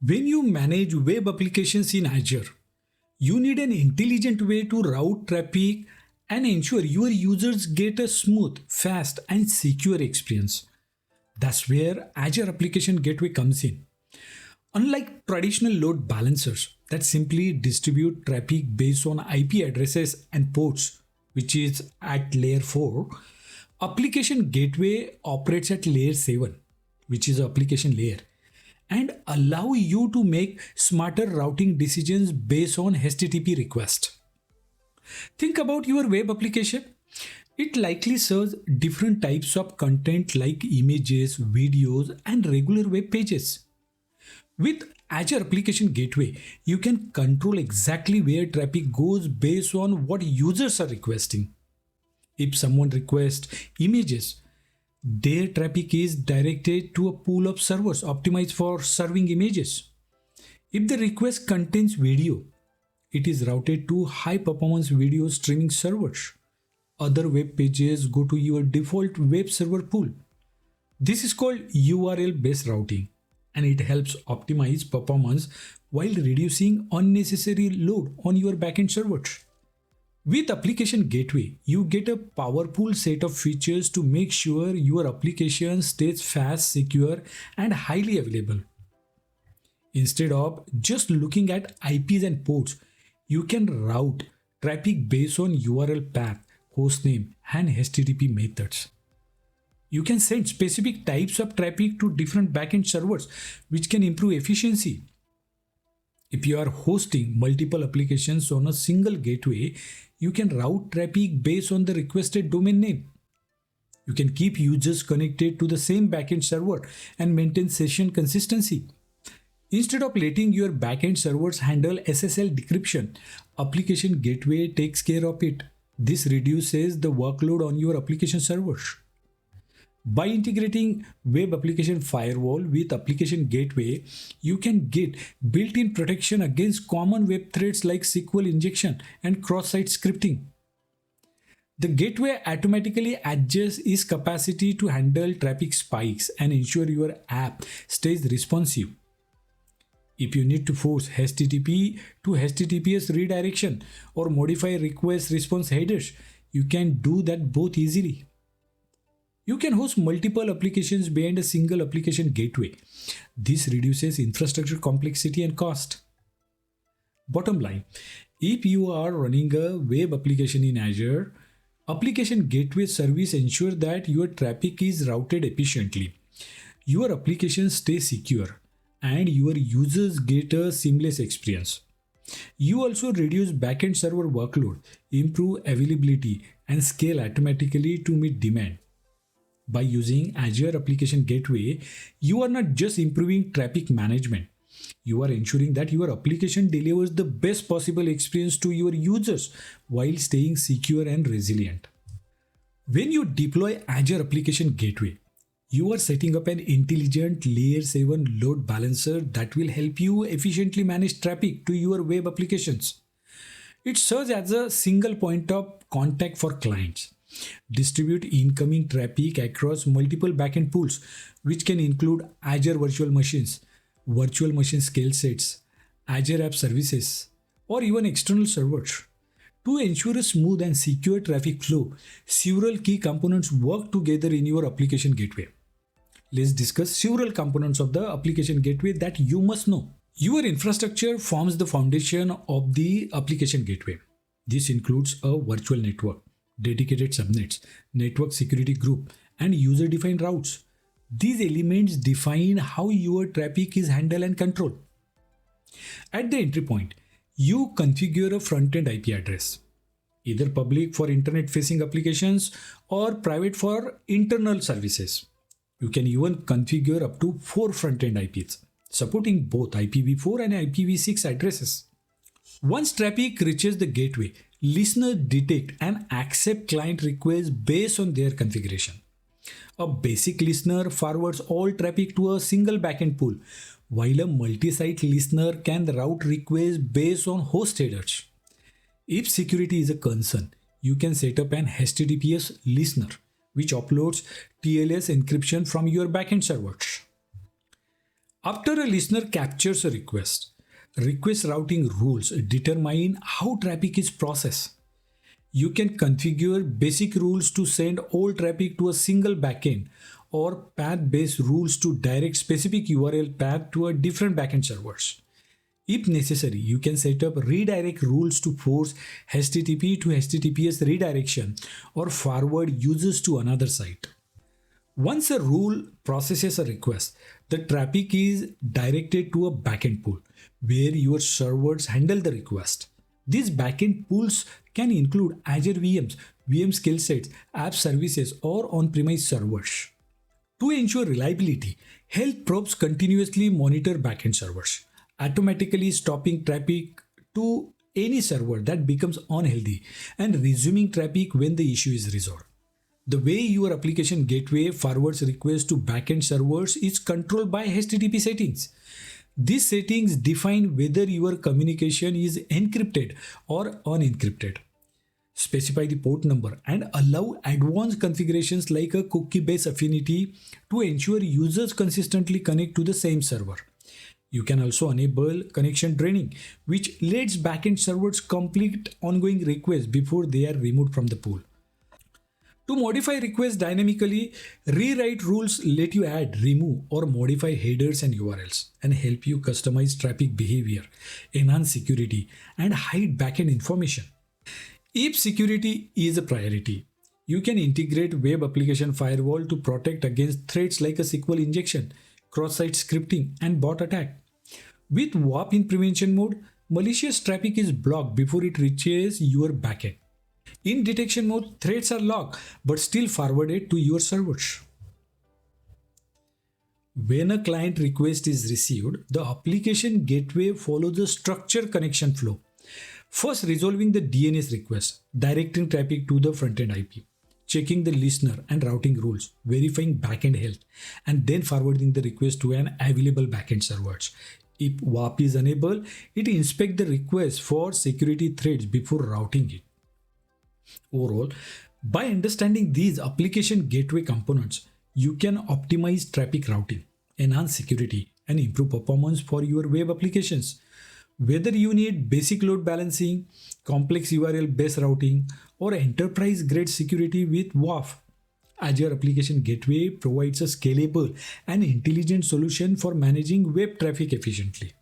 When you manage web applications in Azure, you need an intelligent way to route traffic and ensure your users get a smooth, fast, and secure experience. That's where Azure Application Gateway comes in. Unlike traditional load balancers that simply distribute traffic based on IP addresses and ports, which is at layer 4, Application Gateway operates at layer 7, which is application layer, and allow you to make smarter routing decisions based on HTTP request. Think about your web application. It likely serves different types of content like images, videos, and regular web pages. With Azure Application Gateway, you can control exactly where traffic goes based on what users are requesting. If someone requests images, their traffic is directed to a pool of servers optimized for serving images. If the request contains video, it is routed to high performance video streaming servers. Other web pages go to your default web server pool. This is called URL based routing, and it helps optimize performance while reducing unnecessary load on your backend servers. With Application Gateway, you get a powerful set of features to make sure your application stays fast, secure, and highly available. Instead of just looking at IPs and ports, you can route traffic based on URL path, hostname, and HTTP methods. You can send specific types of traffic to different backend servers, which can improve efficiency. If you are hosting multiple applications on a single gateway, you can route traffic based on the requested domain name. You can keep users connected to the same backend server and maintain session consistency. Instead of letting your backend servers handle SSL decryption, Application Gateway takes care of it. This reduces the workload on your application servers. By integrating Web Application Firewall with Application Gateway, you can get built-in protection against common web threats like SQL injection and cross-site scripting. The gateway automatically adjusts its capacity to handle traffic spikes and ensure your app stays responsive. If you need to force HTTP to HTTPS redirection or modify request response headers, you can do that both easily. You can host multiple applications behind a single application gateway. This reduces infrastructure complexity and cost. Bottom line, if you are running a web application in Azure, Application Gateway service ensures that your traffic is routed efficiently, your application stays secure, and your users get a seamless experience. You also reduce backend server workload, improve availability, and scale automatically to meet demand. By using Azure Application Gateway, you are not just improving traffic management, you are ensuring that your application delivers the best possible experience to your users while staying secure and resilient. When you deploy Azure Application Gateway, you are setting up an intelligent Layer 7 load balancer that will help you efficiently manage traffic to your web applications. It serves as a single point of contact for clients. Distribute incoming traffic across multiple backend pools, which can include Azure Virtual Machines, Virtual Machine Scale Sets, Azure App Services, or even external servers. To ensure a smooth and secure traffic flow, several key components work together in your application gateway. Let's discuss several components of the application gateway that you must know. Your infrastructure forms the foundation of the application gateway. This includes a virtual network, dedicated subnets, network security group, and user-defined routes. These elements define how your traffic is handled and controlled. At the entry point, you configure a front-end IP address, either public for internet-facing applications or private for internal services. You can even configure up to 4 front-end IPs, supporting both IPv4 and IPv6 addresses. Once traffic reaches the gateway, listeners detect and accept client requests based on their configuration. A basic listener forwards all traffic to a single backend pool, while a multi-site listener can route requests based on host headers. If security is a concern, you can set up an HTTPS listener, which uploads TLS encryption from your backend servers. After a listener captures a request routing rules determine how traffic is processed. You can configure basic rules to send all traffic to a single backend or path-based rules to direct specific URL path to a different backend servers. If necessary, you can set up redirect rules to force HTTP to HTTPS redirection or forward users to another site. Once a rule processes a request, the traffic is directed to a backend pool where your servers handle the request. These backend pools can include Azure VMs, VM skill sets, app services, or on-premise servers. To ensure reliability, health probes continuously monitor backend servers, automatically stopping traffic to any server that becomes unhealthy and resuming traffic when the issue is resolved. The way your application gateway forwards requests to backend servers is controlled by HTTP settings. These settings define whether your communication is encrypted or unencrypted. Specify the port number and allow advanced configurations like a cookie-based affinity to ensure users consistently connect to the same server. You can also enable connection draining, which lets backend servers complete ongoing requests before they are removed from the pool. To modify requests dynamically, rewrite rules let you add, remove, or modify headers and URLs and help you customize traffic behavior, enhance security, and hide backend information. If security is a priority, you can integrate web application firewall to protect against threats like a SQL injection, cross-site scripting, and bot attack. With WAP in prevention mode, malicious traffic is blocked before it reaches your backend. In detection mode, threats are logged but still forwarded to your servers. When a client request is received, the application gateway follows a structured connection flow. First, resolving the DNS request, directing traffic to the frontend IP, checking the listener and routing rules, verifying backend health, and then forwarding the request to an available backend servers. If WAP is enabled, it inspects the request for security threats before routing it. Overall, by understanding these application gateway components, you can optimize traffic routing, enhance security, and improve performance for your web applications. Whether you need basic load balancing, complex URL-based routing, or enterprise-grade security with WAF, Azure Application Gateway provides a scalable and intelligent solution for managing web traffic efficiently.